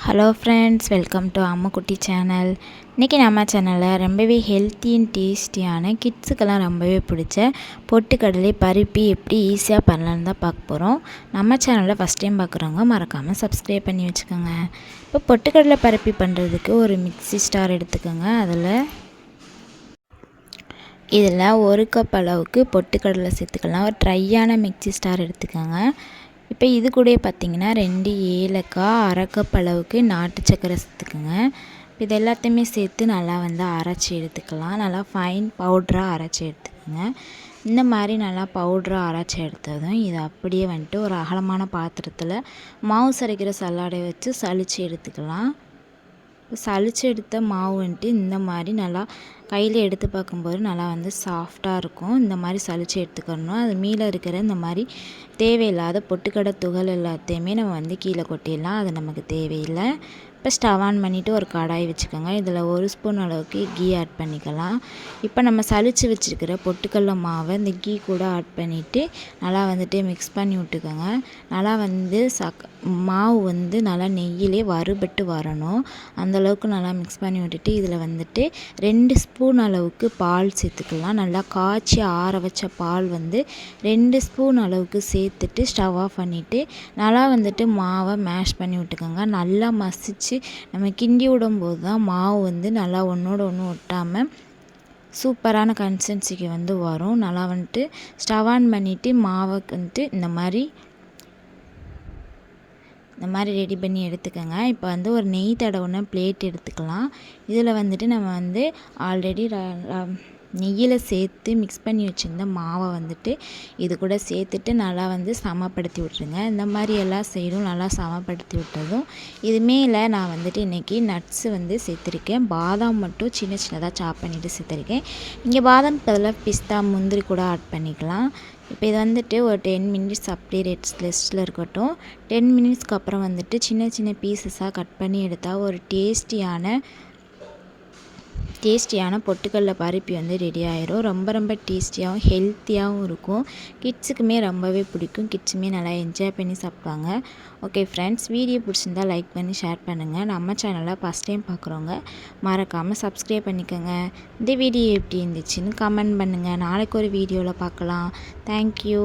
Hello friends, welcome to Ammukutty channel. இன்றைக்கி நம்ம சேனலில் ரொம்பவே ஹெல்த்தி அண்ட் டேஸ்டியான கிட்ஸுக்கெல்லாம் ரொம்பவே பிடிச்ச பொட்டுக்கடலை பருப்பி எப்படி ஈஸியாக பண்ணலான்னு தான் பார்க்க போகிறோம். நம்ம சேனலில் ஃபஸ்ட் டைம் பார்க்குறவங்க மறக்காமல் சப்ஸ்கிரைப் பண்ணி வச்சுக்கோங்க. இப்போ பொட்டுக்கடலை பருப்பி பண்ணுறதுக்கு ஒரு மிக்ஸி ஸ்டார் எடுத்துக்கோங்க. இதில் 1 கப் அளவுக்கு பொட்டுக்கடலை சேர்த்துக்கலாம். ஒரு ட்ரையான மிக்ஸி ஸ்டார் எடுத்துக்கோங்க. இப்போ இது கூட பார்த்திங்கன்னா 2 ஏலக்காய், 1/2 கப் அளவுக்கு நாட்டு சக்கரை சேர்த்துக்குங்க. இது எல்லாத்தையுமே சேர்த்து நல்லா அரைச்சி எடுத்துக்கலாம். நல்லா ஃபைன் பவுட்ராக அரைச்சி எடுத்துக்கோங்க. இந்த மாதிரி நல்லா பவுட்ராக அரைச்சி எடுத்ததும் இதை அப்படியே ஒரு அகலமான பாத்திரத்தில் மாவு சரைக்கிற சல்லாடை வச்சு சலித்து எடுத்துக்கலாம். சலித்து எடுத்த மாவு இந்த மாதிரி நல்லா கையில் எடுத்து பார்க்கும்போது நல்லா சாஃப்டாக இருக்கும். இந்த மாதிரி சலித்து எடுத்துக்கணும். அது மேலே இருக்கிற இந்த மாதிரி தேவையில்லாத பொட்டுக்கடை துகள் எல்லாத்தையுமே நம்ம கீழே கொட்டிடலாம். அது நமக்கு தேவையில்லை. இப்போ ஸ்டவ் ஆன் பண்ணிவிட்டு ஒரு கடாய் வச்சுக்கோங்க. இதில் 1 ஸ்பூன் அளவுக்கு கீ ஆட் பண்ணிக்கலாம். இப்போ நம்ம சலித்து வச்சுருக்கிற பொட்டுக்கடலை மாவை இந்த கீ கூட ஆட் பண்ணிவிட்டு நல்லா மிக்ஸ் பண்ணி விட்டுக்கோங்க. நல்லா மாவு நல்லா நெய்யிலே வறுபட்டு வரணும். அந்தளவுக்கு நல்லா மிக்ஸ் பண்ணி விட்டுட்டு இதில் 2 ஸ்பூன் அளவுக்கு பால் சேர்த்துக்கலாம். நல்லா காய்ச்சி ஆற வச்ச பால் 2 ஸ்பூன் அளவுக்கு சேர்த்துட்டு ஸ்டவ் ஆஃப் பண்ணிவிட்டு நல்லா மாவை மேஷ் பண்ணி விட்டுக்கோங்க. நல்லா மசிச்சு நம்ம கிண்டி விடும்போது தான் மாவு நல்லா ஒன்றோட ஒன்று ஒட்டாமல் சூப்பரான கன்சிஸ்டன்சிக்கு வரும். நல்லா ஸ்டவ் ஆன் பண்ணிவிட்டு மாவை இந்த மாதிரி ரெடி பண்ணி எடுத்துக்கோங்க. இப்போ ஒரு நெய் தடவுன பிளேட் எடுத்துக்கலாம். இதில் நம்ம ஆல்ரெடி நெய்யில் சேர்த்து மிக்ஸ் பண்ணி வச்சுருந்த மாவை இது கூட சேர்த்துட்டு நல்லா சமப்படுத்தி விட்டுருங்க. இந்த மாதிரி எல்லா சைடும் நல்லா சமப்படுத்தி விட்டதும் இது மேலே நான் இன்றைக்கி நட்ஸு சேர்த்துருக்கேன். பாதாம் மட்டும் சின்ன சின்னதாக சாப் பண்ணிவிட்டு சேர்த்துருக்கேன். இங்கே பாதாம் பதில் பிஸ்தா, முந்திரி கூட ஆட் பண்ணிக்கலாம். இப்போ இது ஒரு 10 மினிட்ஸ் அப்படியே ரெஸ்ட்டில் இருக்கட்டும். 10 மினிட்ஸ்க்கு அப்புறம் சின்ன சின்ன பீசஸாக கட் பண்ணி எடுத்தால் ஒரு டேஸ்டியான பொட்டுக்கடலை பருப்பி ரெடி ஆயிரும். ரொம்ப டேஸ்டியாகவும் ஹெல்த்தியாகவும் இருக்கும். கிட்ஸுக்குமே ரொம்பவே பிடிக்கும். கிட்ஸுமே நல்லா என்ஜாய் பண்ணி சாப்பிடுவாங்க. ஓகே ஃப்ரெண்ட்ஸ், வீடியோ பிடிச்சிருந்தா லைக் பண்ணி ஷேர் பண்ணுங்கள். நம்ம சேனலில் ஃபஸ்ட் டைம் பார்க்குறவங்க மறக்காமல் சப்ஸ்கிரைப் பண்ணிக்கோங்க. இந்த வீடியோ எப்படி இருந்துச்சுன்னு கமெண்ட் பண்ணுங்கள். நாளைக்கு ஒரு வீடியோவில் பார்க்கலாம். தேங்க்யூ.